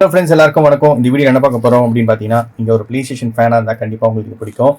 Hello friends, எல்லாருக்கும் வணக்கம். இந்த வீடியோ என்ன பார்க்க போகிறோம் அப்படின்னு பார்த்தீங்கன்னா, நீங்கள் ஒரு PlayStation ஃபேனாக இருந்தால் கண்டிப்பாக உங்களுக்கு இது பிடிக்கும்.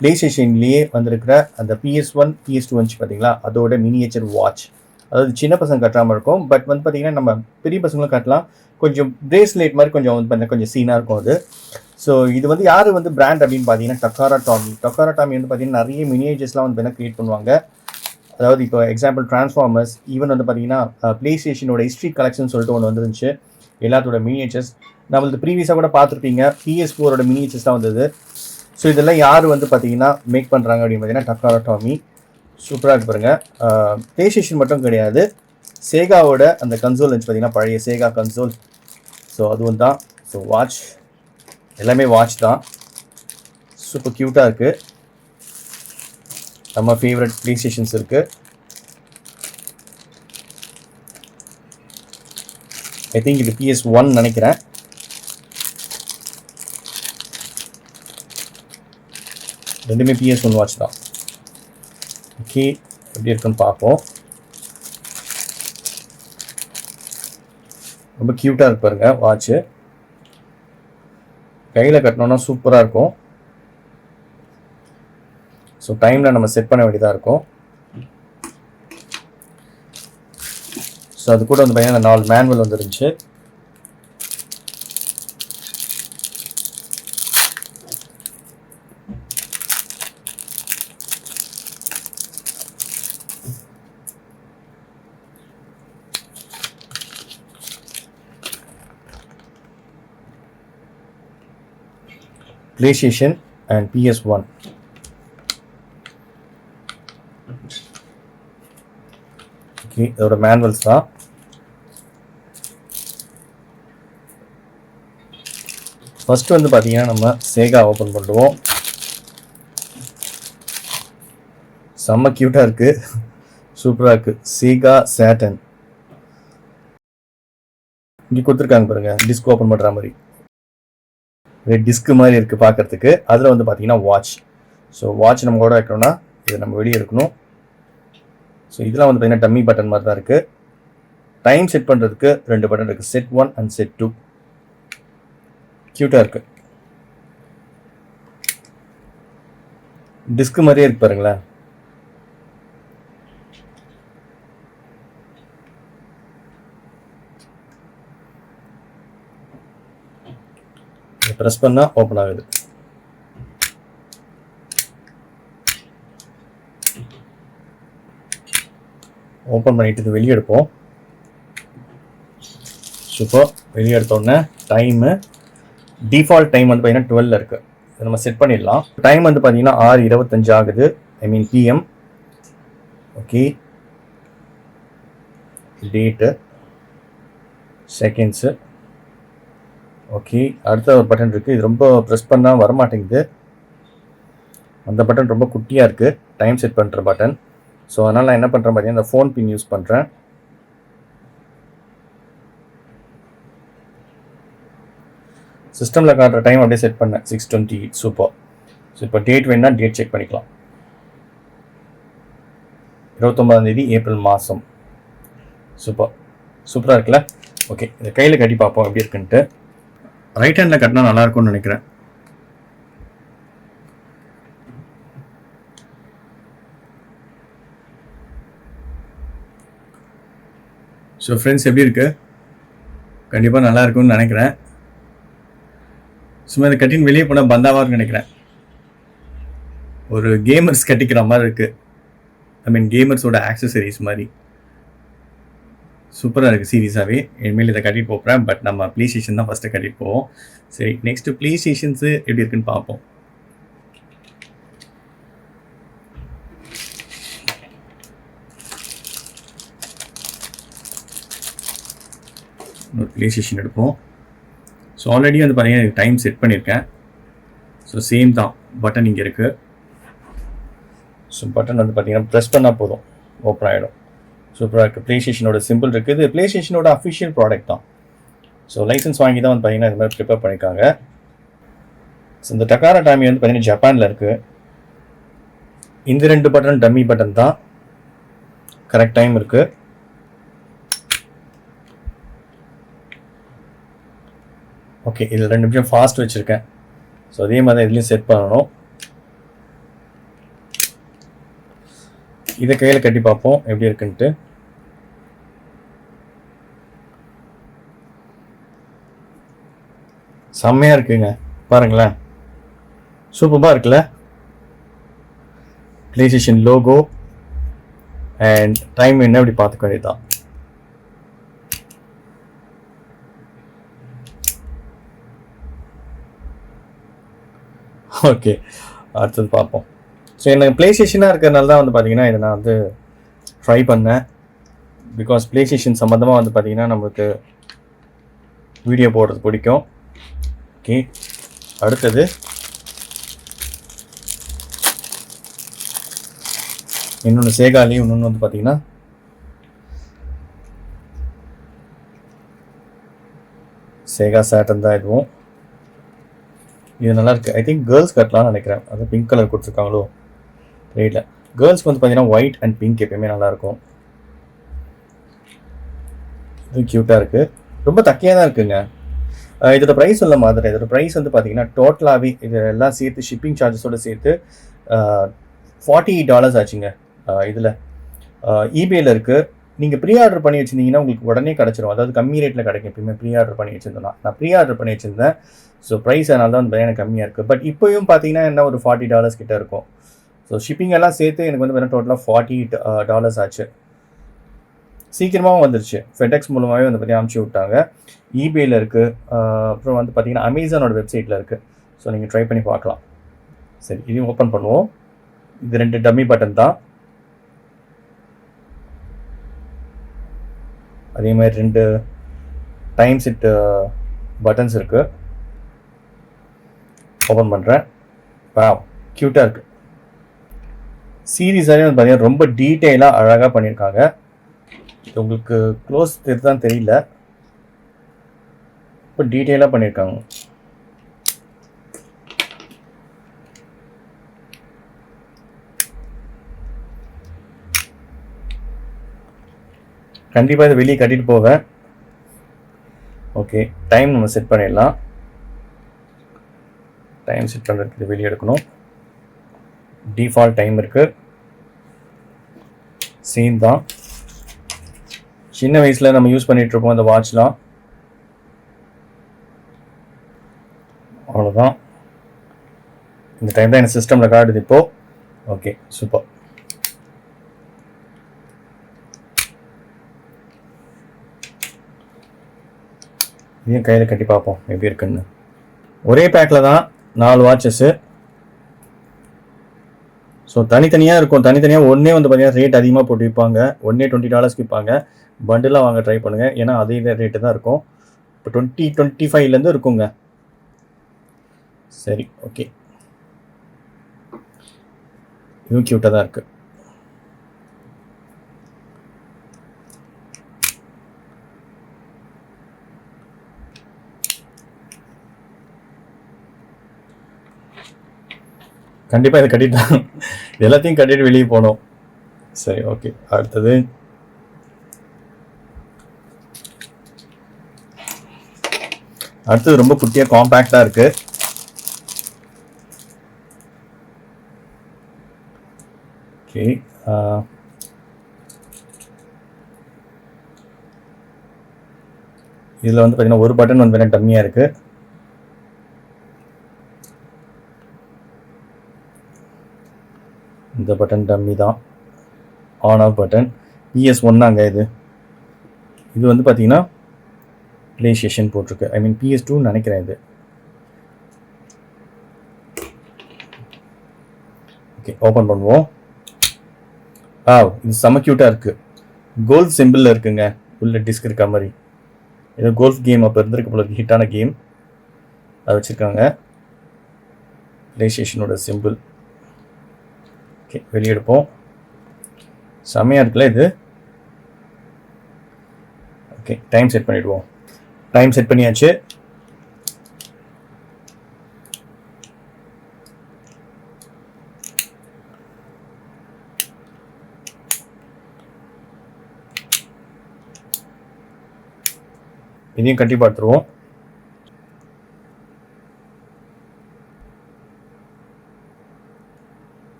PlayStationலேயே வந்திருக்கிற அந்த PS1 PS2 வந்துச்சு பார்த்தீங்களா, அதோட மினியேச்சர் வாட்ச். அதாவது சின்ன பசங்க கட்டாமல் இருக்கும், பட் வந்து பார்த்தீங்கன்னா நம்ம பெரிய பசங்களும் கட்டலாம். கொஞ்சம் பிரேஸ்லெட் மாதிரி கொஞ்சம் வந்து கொஞ்சம் சீனாக இருக்கும் அது. ஸோ இது வந்து யார் வந்து பிராண்ட் அப்படின்னு பார்த்தீங்கன்னா Takara Tomy வந்து பார்த்தீங்கன்னா நிறைய மினியேச்சர்ஸ்லாம் வந்து க்ரியேட் பண்ணுவாங்க. அதாவது இப்போ எக்ஸாம்பிள் டிரான்ஸ்ஃபார்மர்ஸ், ஈவன் வந்து பார்த்தீங்கன்னா PlayStationோட ஹிஸ்ட்ரி கலெக்ஷன் சொல்லிட்டு ஒன்று வந்துருந்துச்சு. எல்லாத்தோட மினியேச்சர்ஸ் நம்மளுக்கு ப்ரீவியஸாக கூட பார்த்துருப்பீங்க. PS4ஓட மினியேச்சர்ஸ் தான் வந்தது. ஸோ இதெல்லாம் யார் வந்து பார்த்தீங்கன்னா மேக் பண்ணுறாங்க அப்படின்னு பார்த்தீங்கன்னா Takara Tomy. சூப்பராக இருக்கு பாருங்க. PlayStation மட்டும் கிடையாது, சேகாவோட அந்த கன்சோல் இருந்துச்சு பார்த்தீங்கன்னா, பழைய சேகா கன்சோல். ஸோ அதுவும் தான். ஸோ வாட்ச் எல்லாமே வாட்ச் தான். சூப்பர் க்யூட்டாக இருக்குது. நம்ம ஃபேவரட் PlayStations இருக்குது. ஐ திங்க் இது PS1 நினைக்கிறேன். ரெண்டுமே PS1 வாட்ச் தான். ஓகே, எப்படி இருக்குன்னு பார்ப்போம். ரொம்ப க்யூட்டாக இருக்கு பாருங்க வாட்ச்சு. கையில் கட்டினோன்னா சூப்பராக இருக்கும். ஸோ டைமில் நம்ம செட் பண்ண வேண்டியதாக இருக்கும். ஸோ அது கூட வந்து பார்த்தீங்கன்னா 4 மேனுவல் வந்துருந்துச்சு. PlayStation and PS1. ஓகே, இதோட மேனுவல்ஸ் தான். ஃபர்ஸ்ட் வந்து பார்த்தீங்கன்னா நம்ம சேகா ஓப்பன் பண்ணுவோம். செம்ம க்யூட்டாக இருக்குது, சூப்பராக இருக்குது. சேகா சேட்டர்ன் இங்கே கொடுத்துருக்காங்க பாருங்க, டிஸ்க் ஓப்பன் பண்ணுற மாதிரி. டிஸ்க் மாதிரி இருக்குது பார்க்குறதுக்கு. அதில் வந்து பார்த்தீங்கன்னா வாட்ச். ஸோ வாட்ச் நம்ம கூட வைக்கணும்னா இதை நம்ம வெளியே எடுக்கணும். ஸோ இதெல்லாம் வந்து பார்த்தீங்கன்னா டம்மி பட்டன் மாதிரி தான் இருக்குது. டைம் செட் பண்ணுறதுக்கு 2 பட்டன் இருக்குது, செட் 1 அண்ட் செட் 2. க்யூட்டாக இருக்குது. டிஸ்க் மாதிரியே இருக்கு பாருங்களேன். ப்ரெஸ் பண்ணால் ஓப்பன் ஆகுது. ஓப்பன் பண்ணிட்டு இது வெளியே எடுப்போம். சூப்பர். வெளியே எடுத்தோடனே டைமு டிஃபால்ட் டைம் வந்து பார்த்தீங்கன்னா 12 இருக்குது. இதை நம்ம செட் பண்ணிடலாம். டைம் வந்து பார்த்தீங்கன்னா 6:25 ஆகுது, ஐ மீன் PM. Okay, date, seconds. Okay, அடுத்த ஒரு பட்டன் இருக்குது. இது ரொம்ப ப்ரெஸ் பண்ணால் வரமாட்டேங்குது. அந்த பட்டன் ரொம்ப குட்டியாக இருக்குது, டைம் செட் பண்ணுற பட்டன். ஸோ அதனால் நான் என்ன பண்ணுறேன் பார்த்தீங்கன்னா இந்த ஃபோன் பின் யூஸ் பண்ணுறேன். சிஸ்டமில் காட்டுற டைம் அப்படியே செட் பண்ணேன், 6:28. சூப்பர். ஸோ இப்போ டேட் வேணுன்னா டேட் செக் பண்ணிக்கலாம். 29 ஏப்ரல் மாதம். சூப்பர், சூப்பராக இருக்குல்ல. ஓகே, இதை கையில் கட்டி பார்ப்போம் எப்படி இருக்குன்ட்டு. ரைட் ஹேண்டில் கட்டினா நல்லாயிருக்கும்னு நினைக்கிறேன். ஸோ ஃப்ரெண்ட்ஸ், எப்படி இருக்குது? கண்டிப்பாக நல்லா இருக்கும்னு நினைக்கிறேன். சும்மா இதை கட்டின்னு வெளியே போனால் பந்தாவாக இருக்குன்னு நினைக்கிறேன். ஒரு கேமர்ஸ் கட்டிக்கிற மாதிரி இருக்குது. ஐ மீன் கேமர்ஸோட ஆக்சசரிஸ் மாதிரி. சூப்பராக இருக்குது சீரியஸாகவே. இனிமேல் இதை கட்டிட்டு போகிறேன். பட் நம்ம PlayStation தான் ஃபஸ்ட்டு கட்டிட்டு போவோம். சரி, நெக்ஸ்ட்டு PlayStationஸு எப்படி இருக்குன்னு பார்ப்போம். ஒரு PlayStation எடுப்போம். ஸோ ஆல்ரெடி வந்து பார்த்தீங்கன்னா டைம் செட் பண்ணியிருக்கேன். ஸோ சேம் தான், பட்டன் இங்கே இருக்குது. ஸோ பட்டன் வந்து பார்த்தீங்கன்னா ப்ரெஸ் பண்ணால் போதும், ஓப்பன் ஆகிடும். சூப்பராக இருக்குது. PlayStationோட சிம்பிள் இருக்குது. இது PlayStationோட அஃபிஷியல் ப்ராடக்ட் தான். ஸோ லைசன்ஸ் வாங்கி தான் வந்து பார்த்தீங்கன்னா இது மாதிரி ப்ரிப்பேர் பண்ணியிருக்காங்க. ஸோ இந்த Takara Tomy வந்து பார்த்தீங்கன்னா ஜப்பானில் இருக்குது. இந்த 2 பட்டன் டம்மி பட்டன் தான், கரெக்ட் டைம் இருக்குது. ஓகே, இதில் 2 நிமிஷம் ஃபாஸ்ட் வச்சுருக்கேன். ஸோ அதே மாதிரி தான் இதுலேயும் செட் பண்ணணும். இதை கையில் கட்டி பார்ப்போம் எப்படி இருக்குன்ட்டு. செம்மையாக இருக்குங்க, பாருங்களேன், சூப்பராக இருக்குல்ல. PlayStation லோகோ அண்ட் டைம் என்ன அப்படி பார்த்துக்க வேண்டியதுதான். ஓகே, அடுத்தது பார்ப்போம். ஸோ எனக்கு PlayStationாக இருக்கிறதுனால தான் வந்து பார்த்தீங்கன்னா இதை நான் வந்து ட்ரை பண்ணேன். பிகாஸ் PlayStation சம்மந்தமாக வந்து பார்த்தீங்கன்னா நம்மளுக்கு வீடியோ போடுறது பிடிக்கும். ஓகே, அடுத்தது இன்னொன்று சேகாலையும், இன்னொன்று வந்து பார்த்தீங்கன்னா Sega Saturn தான். இதுவும் இது நல்லா இருக்குது. ஐ திங்க் கேர்ள்ஸ் கட்டலாம்னு நினைக்கிறேன். அது பிங்க் கலர் கொடுத்துருக்காங்களோ தெரியல. கேர்ள்ஸ்க்கு வந்து பார்த்தீங்கன்னா ஒயிட் அண்ட் பிங்க் எப்பயுமே நல்லாயிருக்கும். இது க்யூட்டாக இருக்குது, ரொம்ப தக்கையாக தான் இருக்குங்க. இதோட ப்ரைஸ் சொல்ல மாதிரி, இதோட ப்ரைஸ் வந்து பார்த்தீங்கன்னா டோட்டலாகவே இது எல்லாம் சேர்த்து ஷிப்பிங் சார்ஜஸோடு சேர்த்து $48 ஆச்சுங்க. இதில் ஈபேயில் இருக்குது. நீங்கள் ப்ரீ ஆர்டர் பண்ணி வச்சுருந்தீங்கன்னா உங்களுக்கு உடனே கிடச்சிரும். அதாவது கம்மி ரேட்டில் கிடைக்கும் எப்பயுமே ப்ரீ ஆர்டர் பண்ணி வச்சுருந்தோம்னா. நான் ப்ரீ ஆர்டர் பண்ணி வச்சுருந்தேன். ஸோ ப்ரைஸ் அதனால தான் வந்து எனக்கு கம்மியாக இருக்குது. பட் இப்போயும் பார்த்தீங்கன்னா என்ன ஒரு $40 கிட்ட இருக்கும். ஸோ ஷிப்பிங் எல்லாம் சேர்த்து எனக்கு வந்து டோட்டலாக $40 ஆச்சு. சீக்கிரமாகவும் வந்துருச்சு. ஃபெடெக்ஸ் மூலமாகவே வந்து பார்த்தீங்கன்னா அனுப்பிச்சி விட்டாங்க. ஈபேயில் இருக்குது. அப்புறம் வந்து பார்த்தீங்கன்னா அமேசானோட வெப்சைட்டில் இருக்குது. ஸோ நீங்கள் ட்ரை பண்ணி பார்க்கலாம். சரி, இதையும் ஓப்பன் பண்ணுவோம். இது 2 டம்மி பட்டன் தான். அதே மாதிரி 2 டைம் செட் பட்டன்ஸ் இருக்குது. ஓப்பன் பண்ணுறேன். வாவ், க்யூட்டாக இருக்குது. சீரீஸாகவே வந்து பார்த்தீங்கன்னா ரொம்ப டீட்டெயிலாக அழகாக பண்ணியிருக்காங்க. இது உங்களுக்கு க்ளோஸ் தான் தெரியல, ரொம்ப டீட்டெயிலாக பண்ணியிருக்காங்க. கண்டிப்பாக இதை வெளியே கட்டிட்டு போவேன். ஓகே, டைம் நம்ம செட் பண்ணிடலாம். டைம் செட் பண்ணுறதுக்கு இது வெளியே எடுக்கணும். டிஃபால்ட் டைம் இருக்குது, சேம் தான். சின்ன வயசில் நம்ம யூஸ் பண்ணிகிட்ருப்போம் அந்த வாட்ச்லாம். அவ்வளோதான். இந்த டைம் தான் எனக்கு சிஸ்டமில் காட்டுது இப்போது. Okay, super. இதையும் கையில் கட்டி பார்ப்போம் எப்படி இருக்குன்னு. ஒரே பேக்கில் தான் 4 வாட்சஸ்ஸு. ஸோ தனித்தனியாக இருக்கும். தனித்தனியாக ஒன்றே வந்து பார்த்தீங்கன்னா ரேட் அதிகமாக போட்டு விற்பாங்க. ஒன்றே $20 விற்பாங்க. பண்டிலாக வாங்க ட்ரை பண்ணுங்கள், ஏன்னா அதே ரேட்டு தான் இருக்கும். இப்போ 20-25 இருக்குங்க. சரி, ஓகே, இதுவும் க்யூட்டாக தான் இருக்குது. கண்டிப்பாக இதை கட்டிட்டு தான் எல்லாத்தையும் கட்டிட்டு வெளியே போனோம். சரி, ஓகே, அடுத்தது ரொம்ப குட்டியாக காம்பேக்டாக இருக்குது. ஓகே, இதில் வந்து பார்த்தீங்கன்னா ஒரு பட்டன் வந்து வேணால் டம்மியாக இருக்குது. இந்த பட்டன் டம்மி தான், ஆன் ஆஃப் பட்டன். PS1 இது வந்து பார்த்தீங்கன்னா PlayStation போட்டிருக்கு. ஐ மீன் PS2 நினைக்கிறேன் இது. ஓகே, ஓப்பன் பண்ணுவோம். இது செம்ம க்யூட்டாக இருக்குது. கோல்ஃப் சிம்பிளில் இருக்குங்க, உள்ள டிஸ்க் இருக்க மாதிரி. ஏதோ கோல்ஃப் கேம் அப்போ இருந்திருக்கு போல, ஹிட்டான கேம் அதை வச்சுருக்காங்க. PlayStationோட சிம்பிள். ஓகே, வெளியெடுப்போம். செம்மையாக இருக்குல்ல இது. ஓகே, டைம் செட் பண்ணிவிடுவோம். டைம் செட் பண்ணியாச்சு. இதையும் கட்டி பார்த்துருவோம்.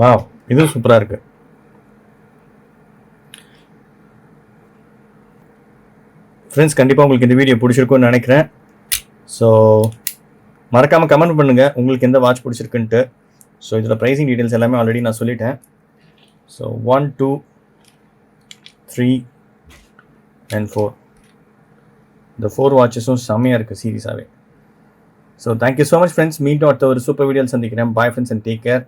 வாவ், இதுவும் சூப்பராக இருக்குது. ஃப்ரெண்ட்ஸ், கண்டிப்பாக உங்களுக்கு இந்த வீடியோ பிடிச்சிருக்குன்னு நினைக்கிறேன். ஸோ மறக்காமல் கமெண்ட் பண்ணுங்கள் உங்களுக்கு எந்த வாட்ச் பிடிச்சிருக்குன்ட்டு. ஸோ இதில் ப்ரைஸிங் டீட்டெயில்ஸ் எல்லாமே ஆல்ரெடி நான் சொல்லிட்டேன். ஸோ 1, 2, 3 and 4 இந்த 4 வாட்சஸும் செம்மையாக இருக்குது சீரியஸாகவே. So thank you so much friends. மீண்டும் அடுத்த ஒரு சூப்பர் வீடியோவில் சந்திக்கிறேன். Bye friends and take care.